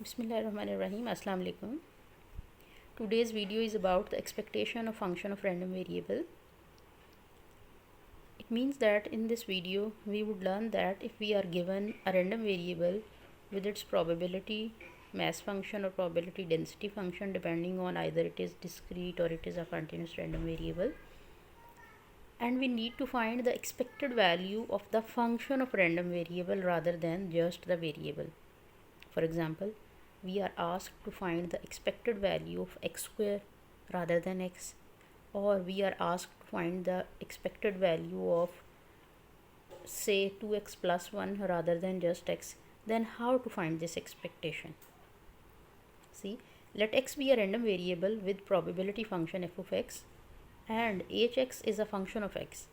Bismillahirrahmanirrahim. Assalamu alaikum. Today's video is about the expectation of function of random variable. It means that in this video we would learn that if we are given a random variable with its probability mass function or probability density function, depending on either it is discrete or it is a continuous random variable, and we need to find the expected value of the function of random variable rather than just the variable. For example, we are asked to find the expected value of x square rather than x, or we are asked to find the expected value of say 2x plus 1 rather than just x. Then how to find this expectation? See, let x be a random variable with probability function f of x and hx is a function of x.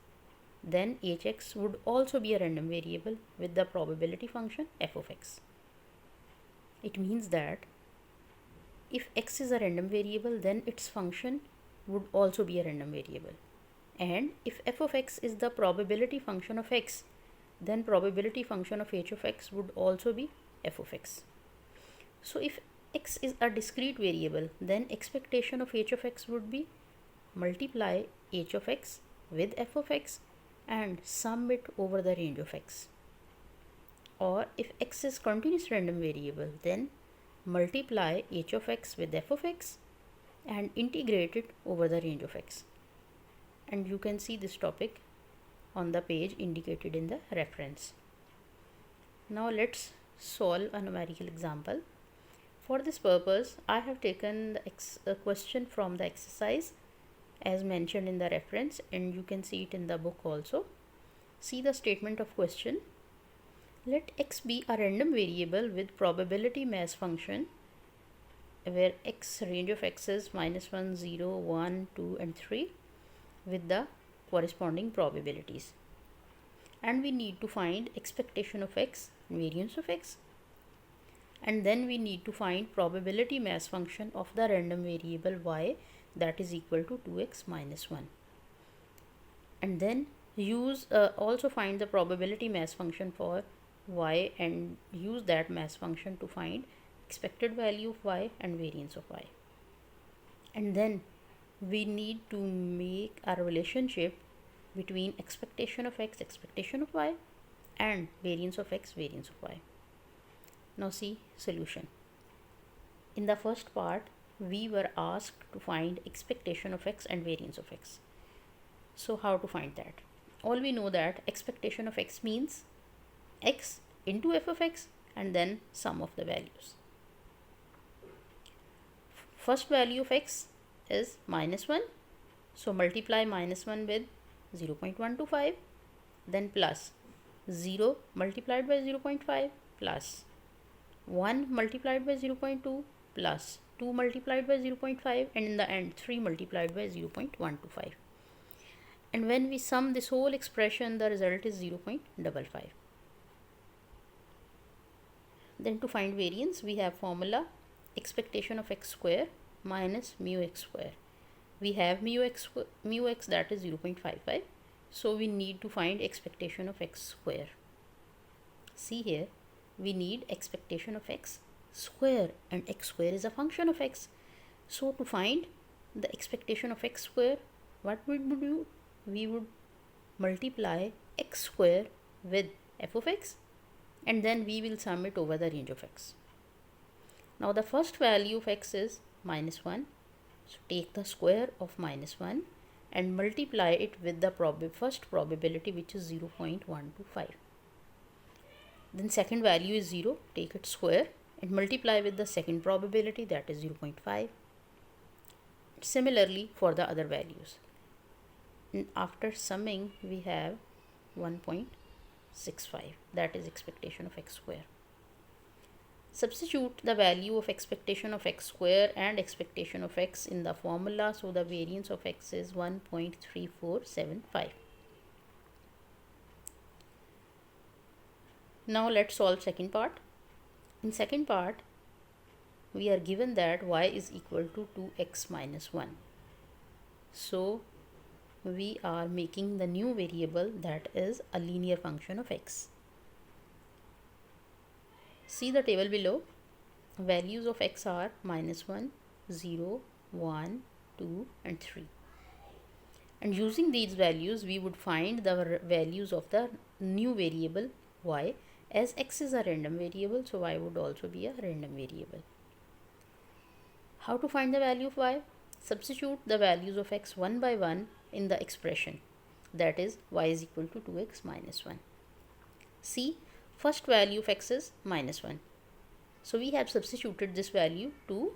Then hx would also be a random variable with the probability function f of x. It means that if x is a random variable, then its function would also be a random variable. And if f of x is the probability function of x, then probability function of h of x would also be f of x. So if x is a discrete variable, then expectation of h of x would be multiply h of x with f of x and sum it over the range of x. Or if x is continuous random variable, then multiply h of x with f of x and integrate it over the range of x. And you can see this topic on the page indicated in the reference. Now let's solve a numerical example. For this purpose, I have taken the question from the exercise as mentioned in the reference, and you can see it in the book also. See the statement of question. Let x be a random variable with probability mass function where x range of x is -1, 0, 1, 2 and 3 with the corresponding probabilities. And we need to find expectation of x and variance of x. And then we need to find probability mass function of the random variable y, that is equal to 2x minus 1. And then also find the probability mass function for y and use that mass function to find expected value of y and variance of y. And then we need to make a relationship between expectation of x, expectation of y, and variance of x, variance of y. Now see solution. In the first part, we were asked to find expectation of x and variance of x. So how to find that? All we know that expectation of x means x into f of x and then sum of the values. First value of x is -1, so multiply -1 with 0.125, then plus 0 multiplied by 0.5 plus 1 multiplied by 0.2 plus 2 multiplied by 0.5 and in the end 3 multiplied by 0.125. And when we sum this whole expression, the result is 0.55. Then to find variance, we have formula expectation of x square minus mu x square. We have mu x that is 0.55. So we need to find expectation of x square. See here, we need expectation of x square and x square is a function of x. So to find the expectation of x square, what would we do? We would multiply x square with f of x and then we will sum it over the range of x. Now the first value of x is -1. So take the square of -1 and multiply it with the first probability, which is 0.125. Then second value is 0. Take its square and multiply with the second probability, that is 0.5. Similarly for the other values. And after summing, we have 1.65, that is expectation of x square. Substitute the value of expectation of x square and expectation of x in the formula, so the variance of x is 1.3475. Now let's solve second part. In second part, we are given that y is equal to 2x minus 1. So we are making the new variable, that is a linear function of x. See the table below. values of x are -1, 0, 1, 2 and 3. And using these values we would find the values of the new variable y, as x is a random variable, so y would also be a random variable. How to find the value of y? Substitute the values of x one by one in the expression, that is y is equal to 2x minus 1. See, first value of x is -1. So we have substituted this value 2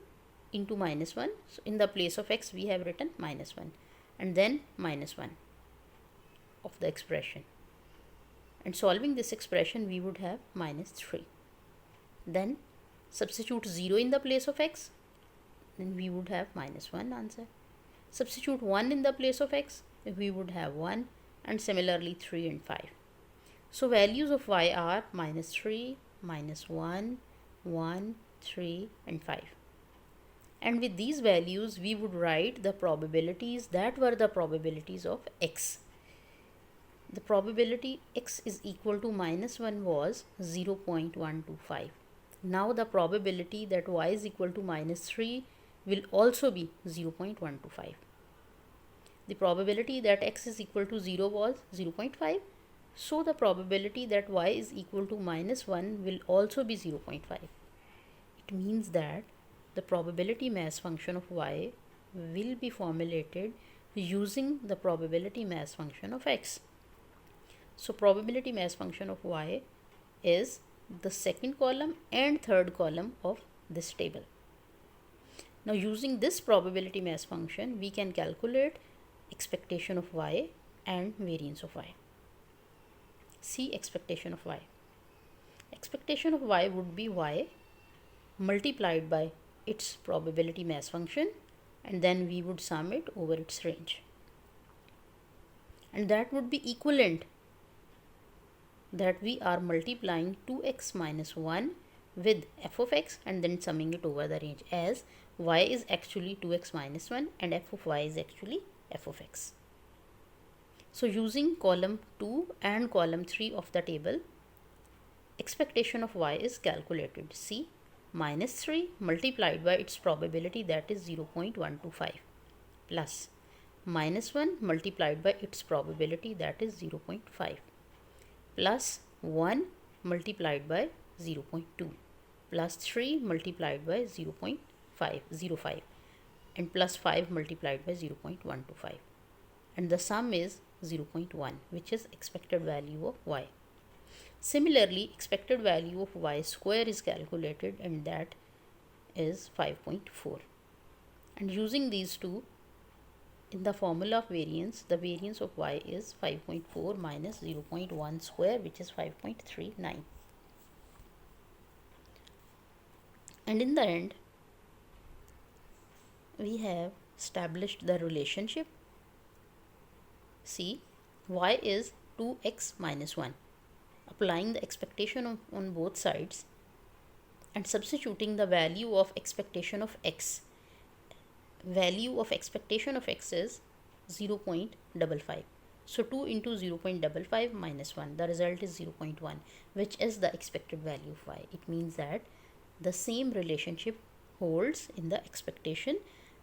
into -1. So in the place of x we have written -1 and then -1 of the expression. And solving this expression we would have -3. Then substitute 0 in the place of x, then we would have -1 answer. Substitute 1 in the place of x, we would have 1, and similarly 3 and 5. So values of y are -3, -1, 1, 3 and 5. And with these values we would write the probabilities that were the probabilities of x. The probability x is equal to -1 was 0.125. Now the probability that y is equal to -3 will also be 0.125. The probability that x is equal to 0 was 0.5. So the probability that y is equal to -1 will also be 0.5. It means that the probability mass function of y will be formulated using the probability mass function of x. So probability mass function of y is the second column and third column of this table. Now using this probability mass function we can calculate expectation of y and variance of y. See expectation of y. Expectation of y would be y multiplied by its probability mass function, and then we would sum it over its range. And that would be equivalent that we are multiplying 2x minus 1 with f of x and then summing it over the range, as y is actually 2x minus 1 and f of y is actually f of x. So using column 2 and column 3 of the table, expectation of y is calculated. See, -3 multiplied by its probability, that is 0.125, plus -1 multiplied by its probability, that is 0.5, plus 1 multiplied by 0.2, plus 3 multiplied by 0.505, and plus 5 multiplied by 0.125, and the sum is 0.1, which is expected value of y. Similarly, expected value of y square is calculated, and that is 5.4. And using these two in the formula of variance, the variance of y is 5.4 minus 0.1 square, which is 5.39. And in the end, we have established the relationship. See, y is 2x minus 1. Applying the expectation on both sides and substituting the value of expectation of x. Value of expectation of x is 0.55. So 2 into 0.55 minus 1, the result is 0.1, which is the expected value of y. It means that the same relationship holds in the expectation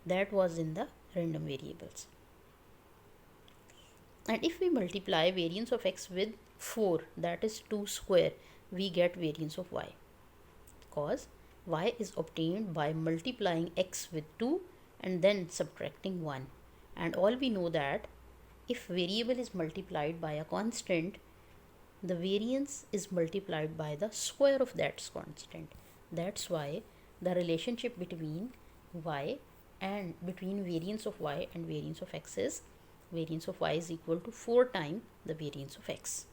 that was in the random variables. And if we multiply variance of x with 4, that is 2 square, we get variance of y, because y is obtained by multiplying x with 2 and then subtracting 1. And all we know that if variable is multiplied by a constant, the variance is multiplied by the square of that constant. That's why the relationship between y and between variance of y and variance of x is variance of y is equal to 4 times the variance of x.